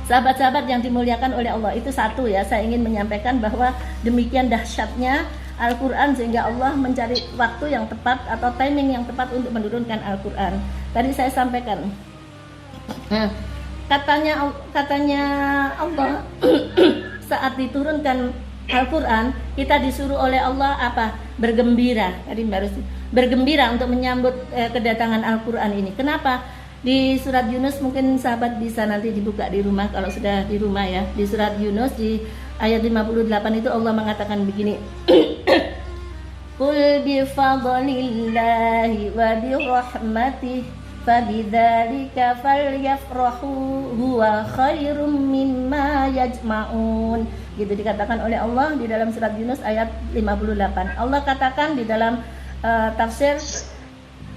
Sahabat-sahabat yang dimuliakan oleh Allah, itu satu ya, saya ingin menyampaikan bahwa demikian dahsyatnya Al-Quran sehingga Allah mencari waktu yang tepat atau timing yang tepat untuk menurunkan Al-Quran. Tadi saya sampaikan, nah, katanya Allah saat diturunkan Al-Quran, kita disuruh oleh Allah apa? Bergembira. Tadi harus bergembira untuk menyambut kedatangan Al-Quran ini. Kenapa? Di surat Yunus, mungkin sahabat bisa nanti dibuka di rumah kalau sudah di rumah ya. Di surat Yunus di ayat 58 itu Allah mengatakan begini. Qul bi fadlillahi wa bi rahmatih fabidzalika falyafrahu huwa khairum mimma yajma'un. Gitu dikatakan oleh Allah di dalam surat Yunus ayat 58. Allah katakan di dalam tafsir,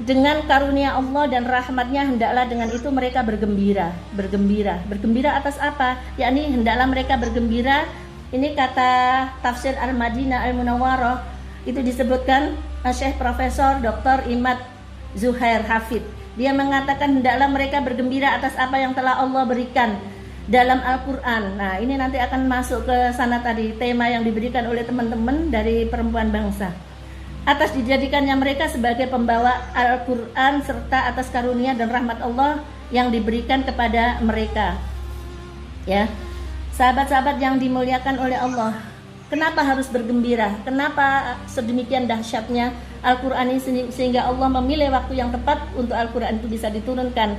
dengan karunia Allah dan rahmatnya hendaklah dengan itu mereka bergembira. Bergembira atas apa? Yakni hendaklah mereka bergembira. Ini kata tafsir Al-Madinah Al-Munawwarah, itu disebutkan Syekh Profesor Dr. Imad Zuhair Hafid. Dia mengatakan hendaklah mereka bergembira atas apa yang telah Allah berikan dalam Al-Quran. Nah, ini nanti akan masuk ke sana tadi, tema yang diberikan oleh teman-teman dari perempuan bangsa, atas dijadikannya mereka sebagai pembawa Al-Quran serta atas karunia dan rahmat Allah yang diberikan kepada mereka. Ya, sahabat-sahabat yang dimuliakan oleh Allah, kenapa harus bergembira? Kenapa sedemikian dahsyatnya Al-Quran ini sehingga Allah memilih waktu yang tepat untuk Al-Quran itu bisa diturunkan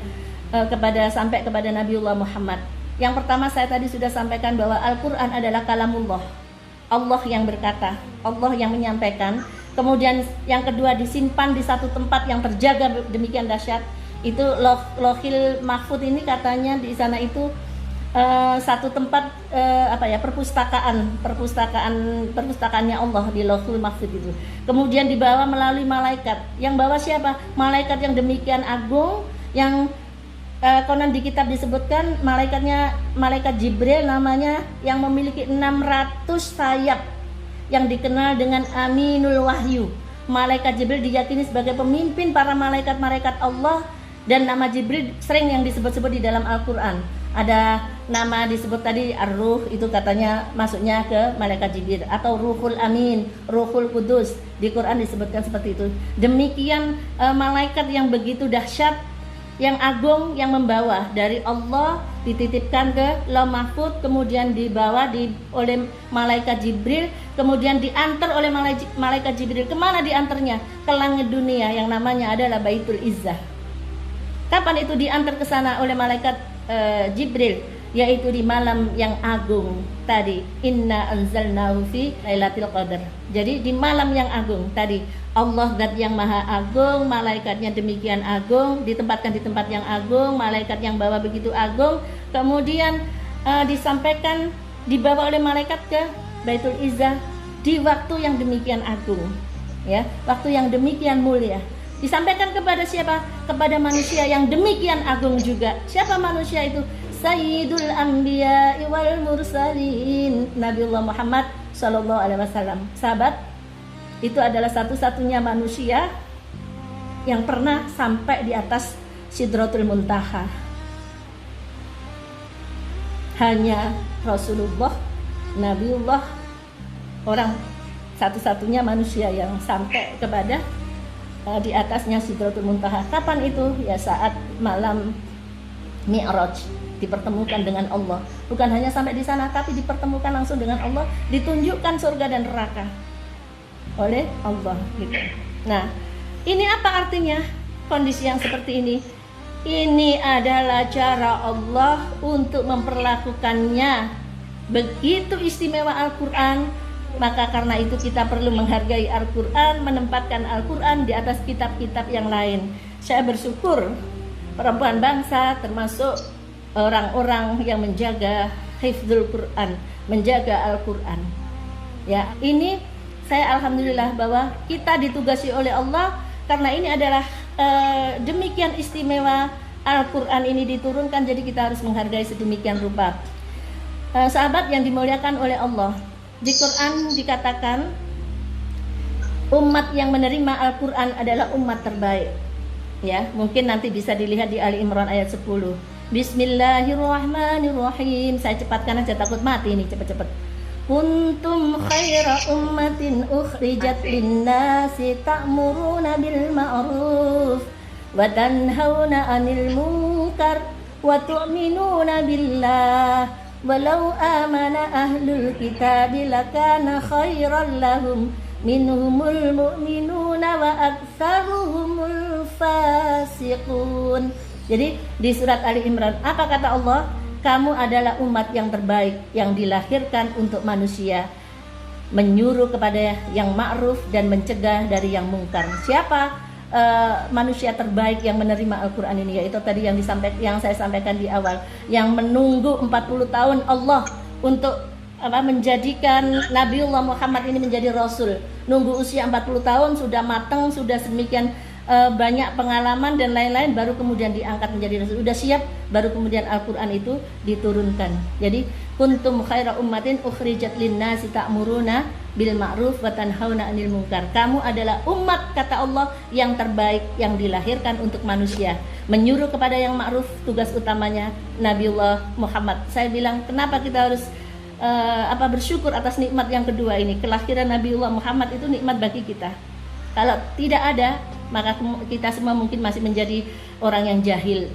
sampai kepada Nabiullah Muhammad. Yang pertama saya tadi sudah sampaikan bahwa Al-Quran adalah kalamullah, Allah yang berkata, Allah yang menyampaikan. Kemudian yang kedua disimpan di satu tempat yang terjaga demikian dahsyat. Itu Lohil Mahfud ini katanya di sana itu satu tempat perpustakaannya Allah di Lohil Mahfud itu. Kemudian dibawa melalui malaikat. Yang bawa siapa? Malaikat yang demikian agung, yang konon di kitab disebutkan malaikat Jibril namanya, yang memiliki 600 sayap, yang dikenal dengan Aminul Wahyu. Malaikat Jibril diyakini sebagai pemimpin para malaikat-malaikat Allah, dan nama Jibril sering yang disebut-sebut di dalam Al-Quran. Ada nama disebut tadi Ar-Ruh, itu katanya masuknya ke malaikat Jibril, atau Ruhul Amin, Ruhul Kudus, di Quran disebutkan seperti itu. Demikian malaikat yang begitu dahsyat, yang agung, yang membawa dari Allah, dititipkan ke Lauh Mahfud, kemudian dibawa oleh malaikat Jibril, kemudian diantar oleh malaikat Jibril. Kemana diantarnya? Ke langit dunia yang namanya adalah Baitul Izzah. Kapan itu diantar ke sana oleh malaikat Jibril? Yaitu di malam yang agung tadi, inna anzalnahu fi lailatul qadar. Jadi di malam yang agung tadi, Allah zat yang maha agung, malaikatnya demikian agung, ditempatkan di tempat yang agung, malaikat yang bawa begitu agung, kemudian disampaikan, dibawa oleh malaikat ke Baitul Izzah di waktu yang demikian agung, ya, waktu yang demikian mulia. Disampaikan kepada siapa? Kepada manusia yang demikian agung juga. Siapa manusia itu? Sayyidul Anbiya wal Mursalin, Nabiullah Muhammad Sallallahu Alaihi Wasallam. Sahabat, itu adalah satu-satunya manusia yang pernah sampai di atas Sidratul Muntaha. Hanya Rasulullah, Nabiullah, orang satu-satunya manusia yang sampai kepada di atasnya Sidratul Muntaha. Kapan itu? Ya saat malam Mi'raj, dipertemukan dengan Allah. Bukan hanya sampai di sana, tapi dipertemukan langsung dengan Allah, ditunjukkan surga dan neraka oleh Allah gitu. Nah, ini apa artinya kondisi yang seperti ini? Ini adalah cara Allah untuk memperlakukannya begitu istimewa Al-Quran. Maka karena itu kita perlu menghargai Al-Quran, menempatkan Al-Quran di atas kitab-kitab yang lain. Saya bersyukur perempuan bangsa termasuk orang-orang yang menjaga hifdzul Quran, menjaga Al-Quran. Ya, ini saya alhamdulillah bahwa kita ditugasi oleh Allah karena ini adalah demikian istimewa Al-Quran ini diturunkan, jadi kita harus menghargai sedemikian rupa. Sahabat yang dimuliakan oleh Allah, di Quran dikatakan umat yang menerima Al-Quran adalah umat terbaik. Ya, mungkin nanti bisa dilihat di Ali Imran ayat 10. Bismillahirrahmanirrahim. Saya cepatkan aja, takut mati ini, cepet-cepet. Kuntum khaira ummatin ukhrijat linnasi ta'muruna bil ma'ruf wa tanhauna 'anil munkar wa tu'minuna billah walau amana ahlul kitabi lakana khairan lahum minhumul mu'minuna wa aktsaruhumul fasiqun. Jadi di surat Ali Imran apa kata Allah? Kamu adalah umat yang terbaik yang dilahirkan untuk manusia, menyuruh kepada yang ma'ruf dan mencegah dari yang mungkar. Siapa manusia terbaik yang menerima Al-Quran ini? Yaitu tadi yang saya sampaikan di awal, yang menunggu 40 tahun Allah untuk menjadikan Nabiullah Muhammad ini menjadi Rasul. Nunggu usia 40 tahun, sudah matang, sudah sedemikian banyak pengalaman dan lain-lain, baru kemudian diangkat menjadi Rasul. Sudah siap, baru kemudian Al-Quran itu diturunkan. Jadi kuntum khaira ummatin ukhrijat linnasi ta'muruna bil ma'ruf wa tanhauna 'anil munkar. Kamu adalah umat, kata Allah, yang terbaik yang dilahirkan untuk manusia, menyuruh kepada yang ma'ruf. Tugas utamanya Nabiullah Muhammad. Saya bilang kenapa kita harus bersyukur atas nikmat yang kedua ini. Kelahiran Nabiullah Muhammad itu nikmat bagi kita. Kalau tidak ada, maka kita semua mungkin masih menjadi orang yang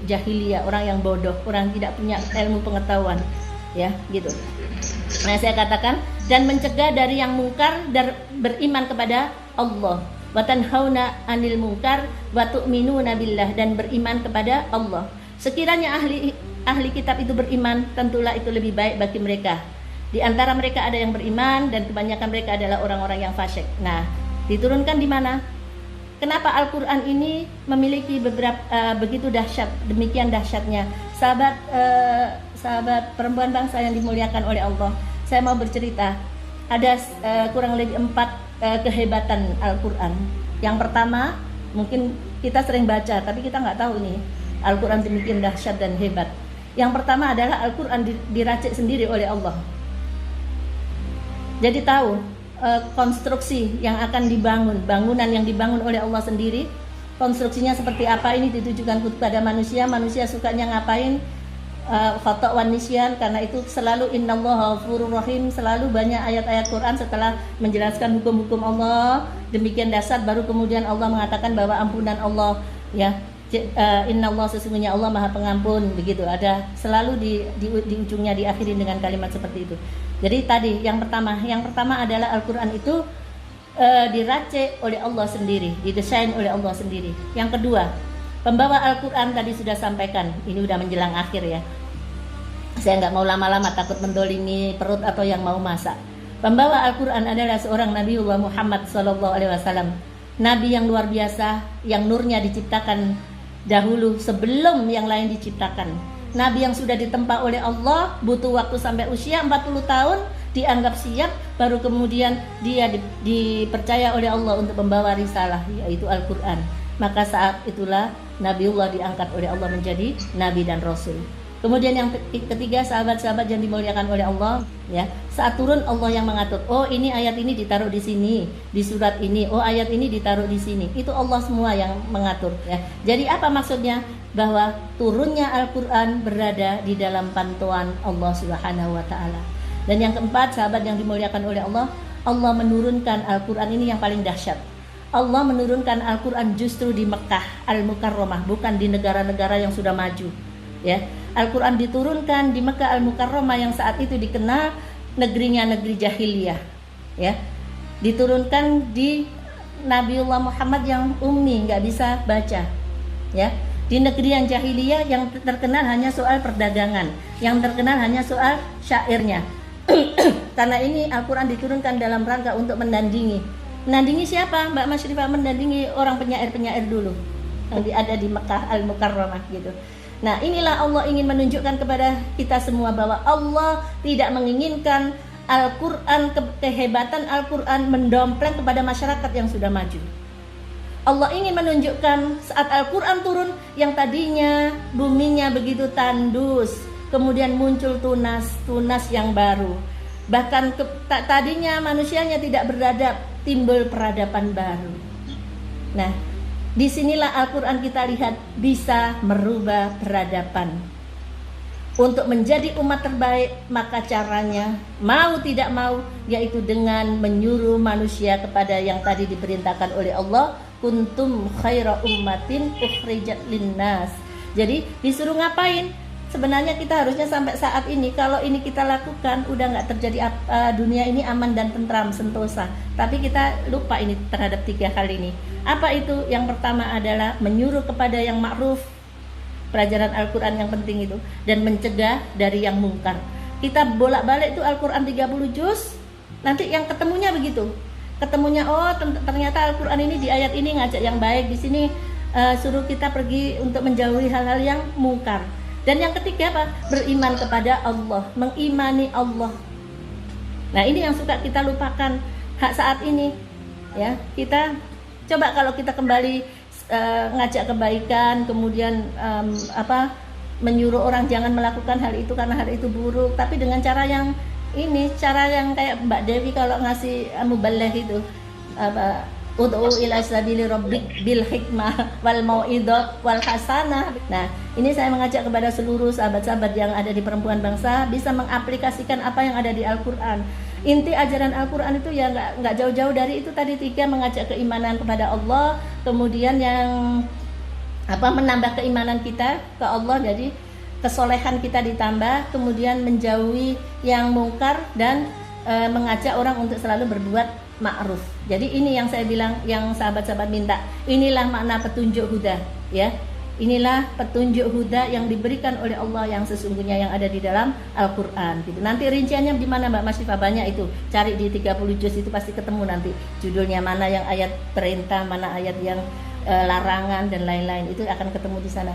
jahiliyah, orang yang bodoh, orang yang tidak punya ilmu pengetahuan, ya, gitu. Nah, saya katakan, dan mencegah dari yang mungkar dan beriman kepada Allah. Wa tanhauna 'anil munkar wa tu'minuna billah, dan beriman kepada Allah. Sekiranya ahli kitab itu beriman, tentulah itu lebih baik bagi mereka. Di antara mereka ada yang beriman dan kebanyakan mereka adalah orang-orang yang fasik. Nah, diturunkan di mana? Kenapa Al-Quran ini memiliki begitu dahsyat, demikian dahsyatnya? Sahabat perempuan bangsa yang dimuliakan oleh Allah, saya mau bercerita. Ada kurang lebih 4 kehebatan Al-Quran. Yang pertama, mungkin kita sering baca, tapi kita nggak tahu nih Al-Quran demikian dahsyat dan hebat. Yang pertama adalah Al-Quran diracik sendiri oleh Allah. Jadi tahu konstruksi yang akan dibangun, bangunan yang dibangun oleh Allah sendiri, konstruksinya seperti apa, ini ditujukan kepada manusia. Manusia sukanya ngapain? Khata' wan nisyan. Karena itu selalu innallaha ghafurur rahim, selalu banyak ayat-ayat Quran setelah menjelaskan hukum-hukum Allah demikian dasar, baru kemudian Allah mengatakan bahwa ampunan Allah, ya, innallaha, sesungguhnya Allah Maha Pengampun, begitu. Ada selalu di ujungnya diakhiri dengan kalimat seperti itu. Jadi tadi yang pertama adalah Al-Quran itu diracik oleh Allah sendiri, didesain oleh Allah sendiri. Yang kedua, pembawa Al-Quran tadi sudah sampaikan, ini udah menjelang akhir ya. Saya nggak mau lama-lama, takut mendolimi perut atau yang mau masak. Pembawa Al-Quran adalah seorang Nabiullah Muhammad SAW, Nabi yang luar biasa, yang nurnya diciptakan dahulu sebelum yang lain diciptakan. Nabi yang sudah ditempa oleh Allah, butuh waktu sampai usia 40 tahun, dianggap siap, baru kemudian dia dipercaya oleh Allah untuk membawa risalah, yaitu Al-Quran. Maka saat itulah Nabiullah diangkat oleh Allah menjadi Nabi dan Rasul. Kemudian yang ketiga, sahabat-sahabat yang dimuliakan oleh Allah, ya, saat turun Allah yang mengatur. Oh, ini ayat ini ditaruh di sini, di surat ini. Oh, ayat ini ditaruh di sini. Itu Allah semua yang mengatur, ya. Jadi apa maksudnya? Bahwa turunnya Al-Quran berada di dalam pantauan Allah Subhanahu wa Ta'ala. Dan yang keempat, sahabat yang dimuliakan oleh Allah, Allah menurunkan Al-Quran ini yang paling dahsyat. Allah menurunkan Al-Quran justru di Mekah Al-Mukarramah, bukan di negara-negara yang sudah maju, ya. Al-Quran diturunkan di Mekah Al-Mukarramah yang saat itu dikenal negerinya negeri jahiliyah, ya. Diturunkan di Nabiullah Muhammad yang ummi, nggak bisa baca, ya. Di negeri yang jahiliyah yang terkenal hanya soal perdagangan, yang terkenal hanya soal syairnya. Karena ini Al-Quran diturunkan dalam rangka untuk menandingi siapa? Mbak Masyrifah, menandingi orang penyair-penyair dulu yang ada di Mekah Al-Mukarramah, gitu. Nah, inilah Allah ingin menunjukkan kepada kita semua bahwa Allah tidak menginginkan Al-Quran, kehebatan Al-Quran mendompleng kepada masyarakat yang sudah maju. Allah ingin menunjukkan saat Al-Quran turun, yang tadinya buminya begitu tandus, kemudian muncul tunas yang baru. Bahkan tadinya manusianya tidak beradab, timbul peradaban baru. Nah, disinilah Al-Quran kita lihat bisa merubah peradaban. untuk menjadi umat terbaik, maka caranya mau tidak mau yaitu dengan menyuruh manusia kepada yang tadi diperintahkan oleh Allah, kuntum khaira ummatin ukhrijat linnas. Jadi disuruh ngapain? Sebenarnya kita harusnya sampai saat ini, kalau ini kita lakukan udah nggak terjadi dunia ini aman dan tentram sentosa. Tapi kita lupa ini terhadap 3 hal ini. Apa itu? Yang pertama adalah menyuruh kepada yang ma'ruf, pelajaran Al-Quran yang penting itu, dan mencegah dari yang mungkar. Kita bolak-balik itu Al-Quran 30 juz, nanti yang ketemunya begitu. Ketemunya ternyata Al-Quran ini di ayat ini ngajak yang baik, di sini suruh kita pergi untuk menjauhi hal-hal yang mungkar. Dan yang ketiga apa? Beriman kepada Allah, mengimani Allah. Nah, ini yang suka kita lupakan hak saat ini. Ya, kita coba kalau kita kembali ngajak kebaikan, kemudian menyuruh orang jangan melakukan hal itu karena hal itu buruk, tapi dengan cara yang ini, cara yang kayak Mbak Dewi kalau ngasih muballigh itu ud'u ila sabili rabbik bil hikmah wal mau'idhah wal hasanah. Nah, ini saya mengajak kepada seluruh sahabat-sahabat yang ada di Perempuan Bangsa bisa mengaplikasikan apa yang ada di Al-Quran. Inti ajaran Al-Quran itu ya nggak jauh-jauh dari itu tadi 3, mengajak keimanan kepada Allah, kemudian yang menambah keimanan kita ke Allah, jadi kesolehan kita ditambah, kemudian menjauhi yang mungkar dan mengajak orang untuk selalu berbuat ma'ruf. Jadi ini yang saya bilang, yang sahabat-sahabat minta, inilah makna petunjuk huda, ya. Inilah petunjuk huda yang diberikan oleh Allah yang sesungguhnya yang ada di dalam Al-Quran gitu. Nanti rinciannya di mana Mbak Masyifa? Banyak itu, cari di 30 juz itu pasti ketemu nanti judulnya, mana yang ayat perintah, mana ayat yang larangan dan lain-lain, itu akan ketemu di sana.